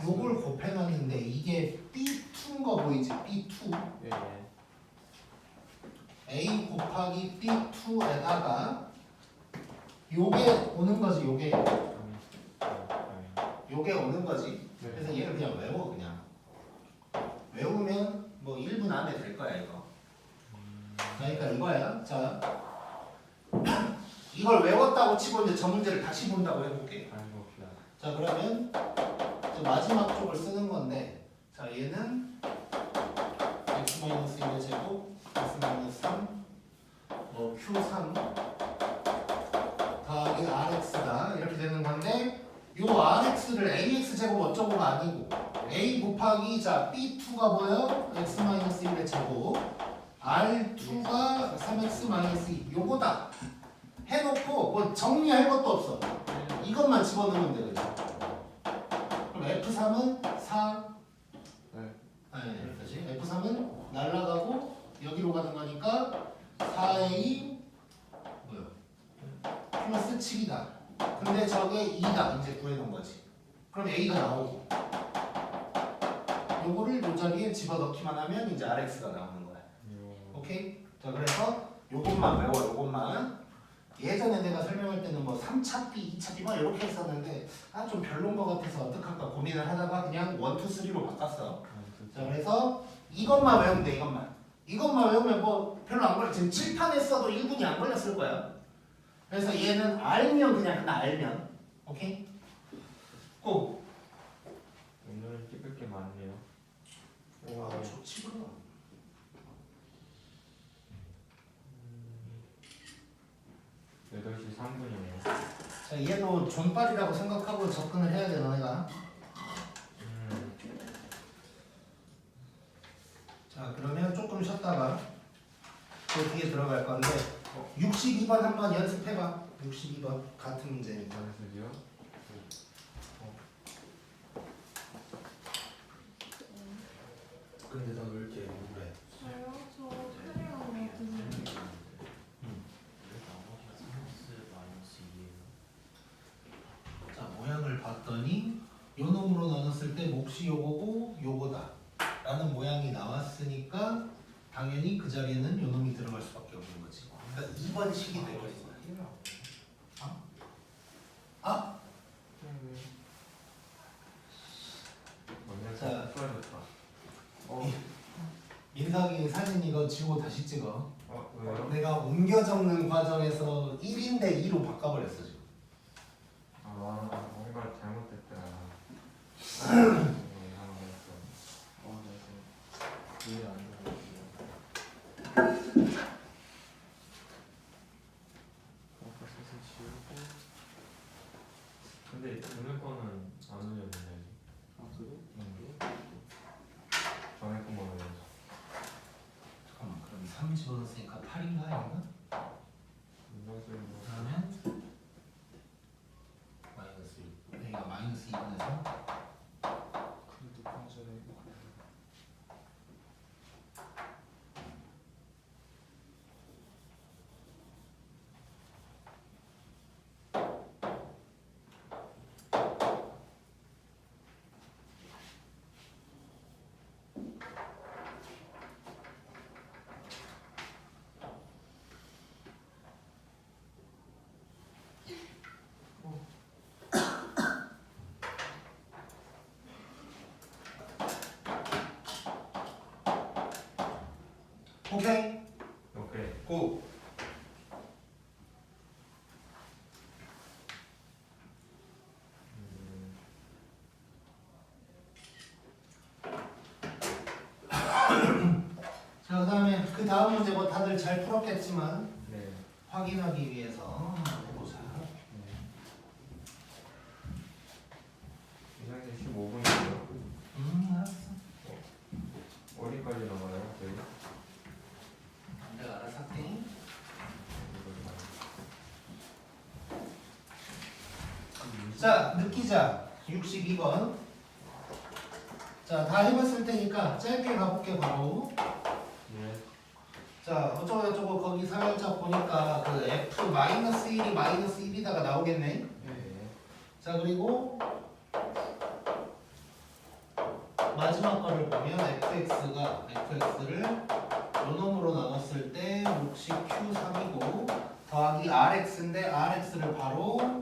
요걸 곱해놨는데 이게 B2인 거 보이지? B2 A 곱하기 B2에다가 요게 오는 거지. 요게 오는 거지. 그래서 얘를 그냥 외워. 그냥 외우면 뭐 1분 안에 될 거야 이거. 그러니까 이거야. 자 이걸 외웠다고 치고 이제 저 문제를 다시 본다고 해볼게. 자 그러면 마지막 쪽을 쓰는 건데, 자 얘는 x-1의 제곱 x-3 뭐 q3 더하기 rx다 이렇게 되는 건데, 요 rx를 ax 제곱 어쩌고가 아니고 a 곱하기 자 b2가 뭐예요? x-1의 제곱 r2가 3x-2 요거다 해놓고 뭐 정리할 것도 없어. 이것만 집어넣으면 돼. 그죠? 그럼 F3은 4 아니 그렇지. F3은 날라가고 여기로 가는 거니까 4A 뭐야? 플러스 7이다. 근데 저게 2다. 이제 구해놓은 거지. 그럼 A가 나오고 요거를 요 자리에 집어넣기만 하면 이제 RX가 나오는 거야. 오케이? 자 그래서 요것만 외워. 요것만. 예전에 내가 설명할 때는 뭐 3차 B, 2차 B 막 이렇게 했었는데 좀 별론 거 같아서 어떡할까 고민을 하다가 그냥 1, 2, 3로 바꿨어. 자 그래서 이것만 외우면 돼. 이것만 외우면 뭐 별로 안 걸려. 지금 칠판에 써도 1분이 안 걸렸을 거야. 그래서 얘는 알면 그냥 하나 알면. 오케이? 고! 오늘은 찍을 게 많네요. 좋지 그럼. 8시 3분이네요. 자 얘도 존빨이라고 생각하고 접근을 해야 돼 너네가. 자 그러면 조금 쉬었다가 또 뒤에 들어갈 건데 62번 한번 연습해봐. 62번 같은 문제니까. 연습이요? 근데 너 왜 이렇게 우울해? 저요? 저 탈이라거든요. 자 모양을 봤더니 요 놈으로 나눴을 때 몫이 요거고 요거다 라는 모양이 나왔으니까 당연히 그 자리에는 요 놈이 들어갈 수밖에 없는 거지. 그러니까 2번 식이 되버린 거야. 아? 자. 자, 풀어졌다. 민석이 사진 이거 지우고 다시 찍어. 왜요? 내가 옮겨 적는 과정에서 1인데 2로 바꿔버렸어 지금. 뭔가 잘못됐다. 이해 안 되고. 아까 사진 지우고. 근데 오늘 거는 안 올렸는데. 아 그래? 전에 거만 올렸어. 잠깐만 그럼 3 집어넣었으니까 8인가 아닌가? 그러면 마이너스 6 여기가 마이너스 2분에서 그래도 방전에 오케이 오케이. 고. 자 그다음에 그 다음 문제 뭐 다들 잘 풀었겠지만 네. 확인하기 위해서 한번 해보자. 이상하게 15분이에요. 알았어. 어디까지 나가요? 저희? 내가 알아서 할게. 자 느끼자 62번. 자 다 해봤을 테니까 짧게 가볼게 바로. 네. 자 어쩌고저쩌고 거기 살짝 보니까 그 f-1이 마이너스 1이다가 나오겠네. 네. 자 그리고 마지막 거를 보면 fx를 요 놈으로 나눴을 때 몫이 q3이고 더하기 rx인데 rx를 바로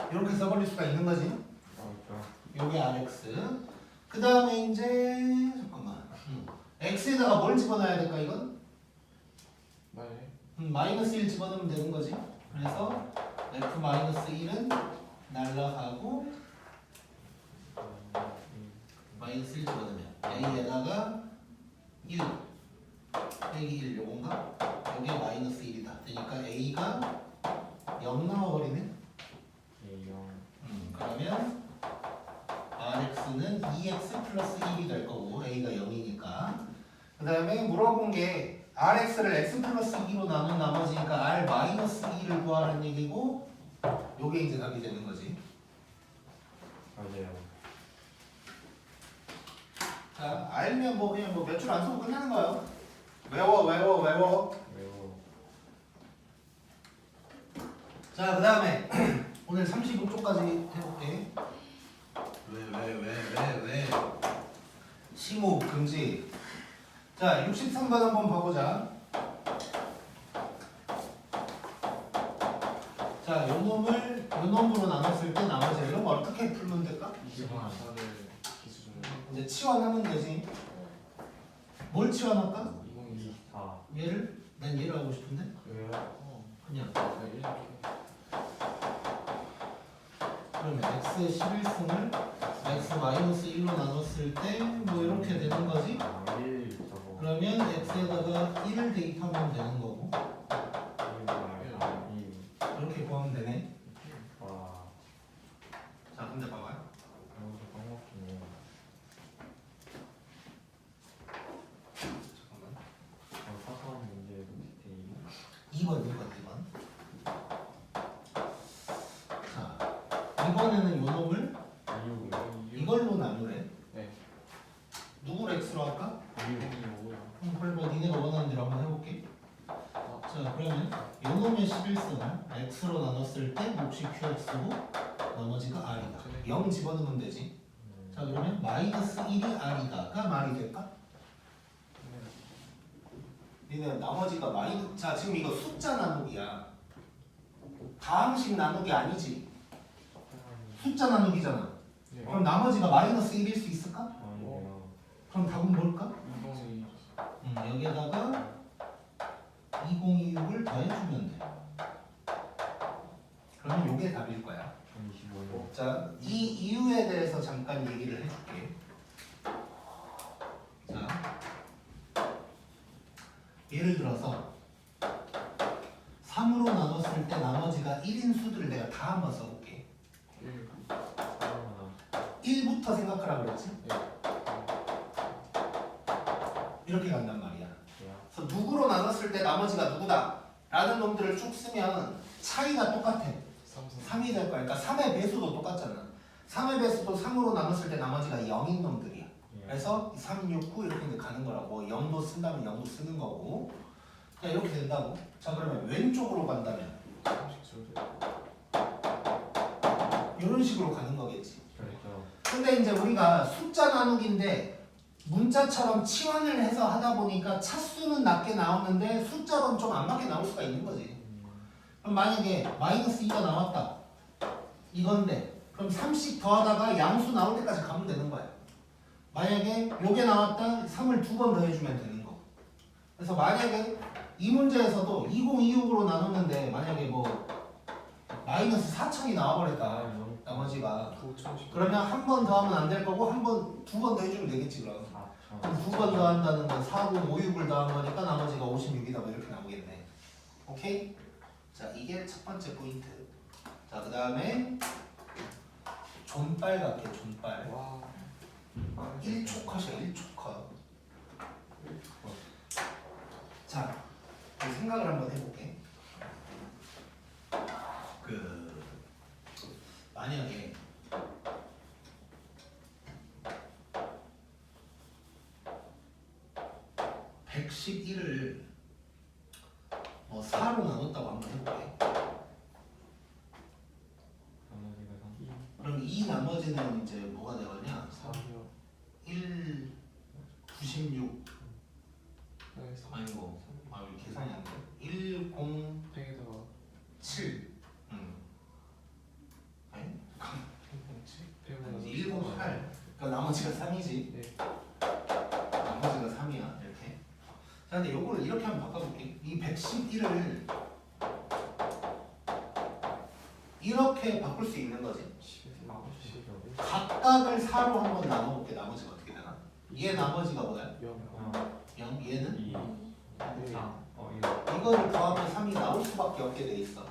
이렇게 써버릴 수가 있는 거지. 그렇죠. 요게 rx. 그 다음에 이제 잠깐만 x에다가 뭘 집어넣어야 될까 이건? 네. 마이너스 1 집어넣으면 되는 거지. 그래서 f-1은 날라가고 마이너스 1 집어넣으면 a에다가 1 빼기 1 요건가? 요게 마이너스 1이다. 그러니까 a가 0 나와버리네. A형. 그러면 rx는 2x 플러스 1이 될 거고 a가 0이니까. 그 다음에 물어본 게 rx를 x 플러스 2로 나눈 나머지니까 r 마이너스 2를 구하라는 얘기고 요게 이제 답이 되는 거지. 맞아요. 자 알면 뭐 그냥 뭐 몇 줄 안 쓰고 끝나는 거야. 외워. 매우. 자 그 다음에 오늘 35쪽까지 해볼게. 왜 심호흡 금지. 자 63번 한번 봐보자. 자 요 놈으로 나눴을 때 나머지를 어떻게 풀면 될까? 24를 기준으로 이제 치환하면 되지. 뭘 치환할까? 2024 얘를? 난 얘를 하고 싶은데? 왜요? 그냥 네, 이렇게 그러면 x의 11승을 x-1로 나눴을 때 뭐 이렇게 되는 거지? 1 저거. 그러면 x에다가 1을 대입하면 되는 거고 1 이렇게 구하면 되네. 와. 자 근데 봐봐요. 여기서 방법 qx는 x로 나눴을 때 몫이 qx고 나머지가 r이다. 0 집어넣으면 되지. 자 그러면 마이너스 1이 r이다가 말이 될까? 니네 나머지가 자 지금 이거 숫자 나누기야. 다항식 나누기 아니지. 숫자 나누기잖아. 그럼 나머지가 마이너스 1일 수 있을까? 아니에요. 그럼 답은 뭘까? 이동이 여기에다가 2026을 더해주면 돼. 그러면 이게 답일 거야. 25요. 자, 이 이유에 대해서 잠깐 얘기를 해줄게. 자, 예를 들어서 3으로 나눴을 때 나머지가 1인 수들을 내가 다 한번 써볼게. 1 1부터 생각하라 그랬지? 이렇게 간단 말이야. 그래서 누구로 나눴을 때 나머지가 누구다 라는 놈들을 쭉 쓰면 차이가 똑같아. 3이 될 거야. 그러니까 3의 배수도 똑같잖아. 3의 배수도 3으로 나눴을 때 나머지가 0인 놈들이야. 그래서 3, 6, 9 이렇게 이제 가는 거라고. 0도 쓴다면 0도 쓰는 거고. 자, 이렇게 된다고. 자, 그러면 왼쪽으로 간다면 30초 이런 식으로 가는 거겠지. 그렇죠. 근데 이제 우리가 숫자 나누기인데 문자처럼 치환을 해서 하다 보니까 차수는 낮게 나오는데 숫자로는 좀 안 맞게 나올 수가 있는 거지. 그럼 만약에 마이너스 2가 나왔다 이건데 그럼 3씩 더하다가 양수 나올 때까지 가면 되는 거야. 만약에 요게 나왔다 3을 2번 더해주면 되는 거. 그래서 만약에 이 문제에서도 2026으로 나눴는데 만약에 뭐 마이너스 4천이 나와버렸다 나머지가. 9,000씩 그러면 한 번 더하면 안 될 거고 두 번 더 해주면 되겠지 그럼. 그럼 2번 더한다는 건 4분 5, 6을 더한 거니까 나머지가 56이다 뭐 이렇게 나오겠네. 오케이? 자 이게 첫 번째 포인트. 자 그 다음에 존빨 갈게. 존빨. 와 1초 컷이야 1초 컷. 자 생각을 한번 해볼게. 만약에 111을 뭐 4로 나눴다고 한번 해볼게. 나머지가 3. 그럼 이 나머지는 이제 뭐가 되겠냐? 4요 1, 96 네, 3 아니고 왜 계산이 안 돼? 1, 0, 100에다가 7 아니? 107 1, 0, 8 그러니까 나머지가 3이지. 네. 나머지가 3이야 이렇게. 자 근데 요거를 이렇게 한번 바꿔볼게. 이 111을 이렇게 바꿀 수 있는 거지. 10에서 각각을 4로 한번 나눠볼게. 나머지가 어떻게 되나? 얘 나머지가 뭐야? 0 0. 얘는? 2. 네. 4. 이거. 이거를 더하면 3이 나올 수밖에 없게 돼 있어.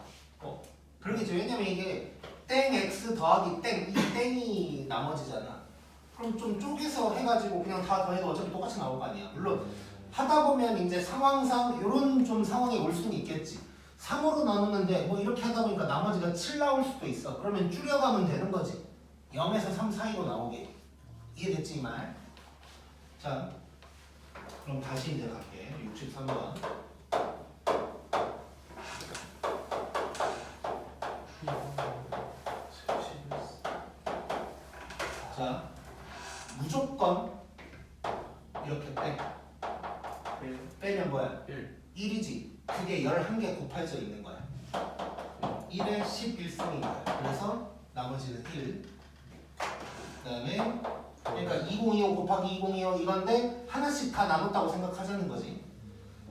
그러겠죠. 왜냐면 이게 땡 x 더하기 땡, 이 땡이 나머지잖아. 그럼 좀 쪼개서 해가지고 그냥 다 더해도 어차피 똑같이 나올 거 아니야. 물론 하다 보면 이제 상황상 이런 좀 상황이 올 수는 있겠지. 3으로 나누는데 뭐 이렇게 하다 보니까 나머지가 7 나올 수도 있어. 그러면 줄여가면 되는 거지. 0에서 3 사이로 나오게. 이해됐지 이 말? 자, 그럼 다시 이제 갈게. 63번. 자, 무조건 이렇게 빼면 뭐야? 1 1이지. 그게 11개 곱해져 있는 거야. 1에 11승인 거야. 그래서 나머지는 1. 그 다음에 그러니까 2025 곱하기 2025 이건데 하나씩 다 나눴다고 생각하자는 거지.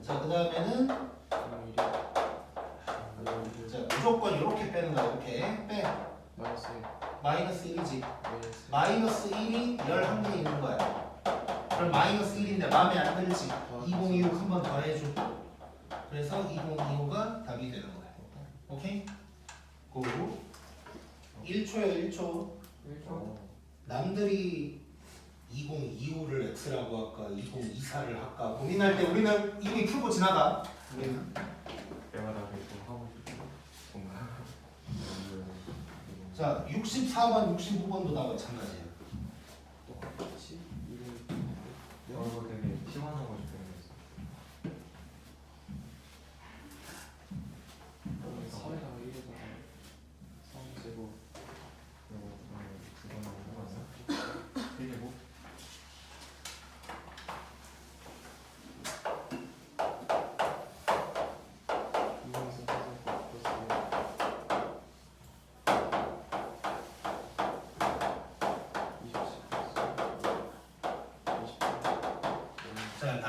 자, 그 다음에는 자, 무조건 이렇게 빼는 거야. 이렇게 빼. 마이너스 1 마이너스 1이지. 마이너스 마이너스 1이 11개 있는 거야. 그럼 마이너스 1인데 마음에 안 들지? 2026 한 번 더 해줘. 그래서 2025가 답이 되는 거야. 오케이? 고 1초에 1초. 1초 남들이 2025를 x라고 할까 2024를 할까 고민할 때 우리는 이미 풀고 지나가. 우리는 때마다 계속 하고 싶은 뭔가. 자 64번 65번도 다 마찬가지야. 똑같이 1을 이거 되게 시원하고 싶은 게 있어.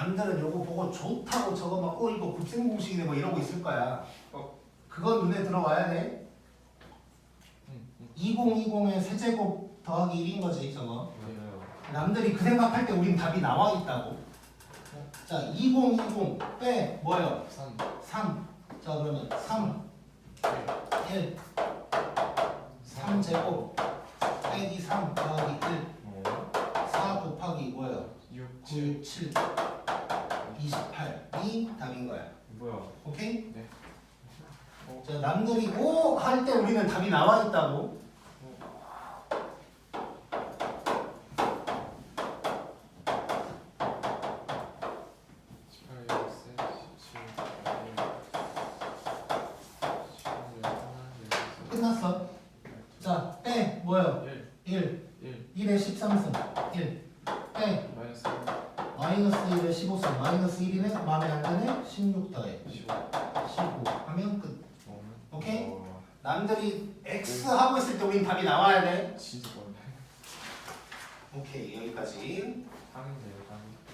남들은 요거 보고 좋다고 저거 막 이거 곱셈 공식이네 뭐 이러고 있을 거야. 그건 눈에 들어와야 돼. 2020의 세제곱 더하기 1인 거지 저거. 맞아요. 남들이 그 생각할 때 우린 답이 나와 있다고. 자, 2020 빼 뭐예요? 3 3. 자, 그러면 3 1 3제곱 빼기 3 더하기 1 4 곱하기 뭐예요? 6 9 7 28이 답인 거야. 뭐야? 오케이? 네. 자, 남들이 오 할 때 우리는 답이 나와 있다고. 끝났어. 자, 빼 뭐예요? 1 1에 13승 1 빼 마이너스 1에 15승 마이너스 1이네 마음에 안 드네 16 더해 15 하면 끝. 오케이? 남들이 X 하고 있을 때 우린 답이 나와야 돼. 진짜 뭐야? 오케이, 여기까지. 하는데요, 하는.